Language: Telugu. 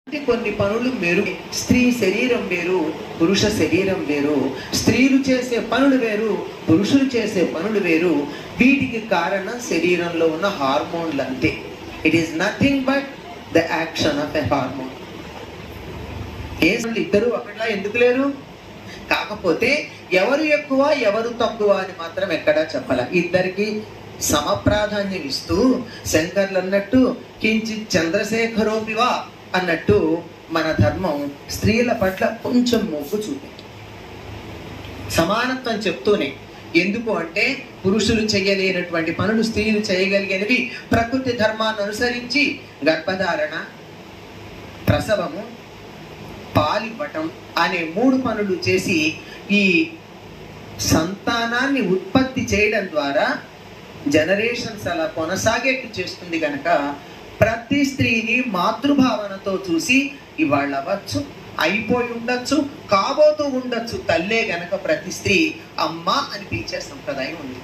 కొన్ని పనులు వేరు. స్త్రీ శరీరం వేరు, పురుష శరీరం వేరు. స్త్రీలు చేసే పనులు వేరు, పురుషులు చేసే పనులు వేరు. వీటికి కారణం శరీరంలో ఉన్న హార్మోన్లు అంతే. It is nothing but the action of a hormone. ఇద్దరు ఒకట్లా ఎందుకు లేరు? కాకపోతే ఎవరు ఎక్కువ ఎవరు తక్కువ అని మాత్రం ఎక్కడా చెప్పాల. ఇద్దరికి సమ ప్రాధాన్యం ఇస్తూ శంకర్లు అన్నట్టు కించిత్ చంద్రశేఖరోపివా అన్నట్టు మన ధర్మం స్త్రీల పట్ల కొంచెం మొగ్గు చూపి సమానత్వం చెప్తూనే. ఎందుకు అంటే పురుషులు చేయలేనటువంటి పనులు స్త్రీలు చేయగలిగినవి. ప్రకృతి ధర్మాన్ని అనుసరించి గర్భధారణ, ప్రసవము, పాలివ్వటం అనే 3 పనులు చేసి ఈ సంతానాన్ని ఉత్పత్తి చేయడం ద్వారా జనరేషన్స్ అలా కొనసాగేట్టు చేస్తుంది. కనుక ప్రతి స్త్రీని మాతృభావనతో చూసి ఇవాళ అవ్వచ్చు, అయిపోయి ఉండొచ్చు, కాబోతూ ఉండొచ్చు తల్లే గనక ప్రతి స్త్రీ అమ్మ అని పిలిచే సంప్రదాయం ఉంది.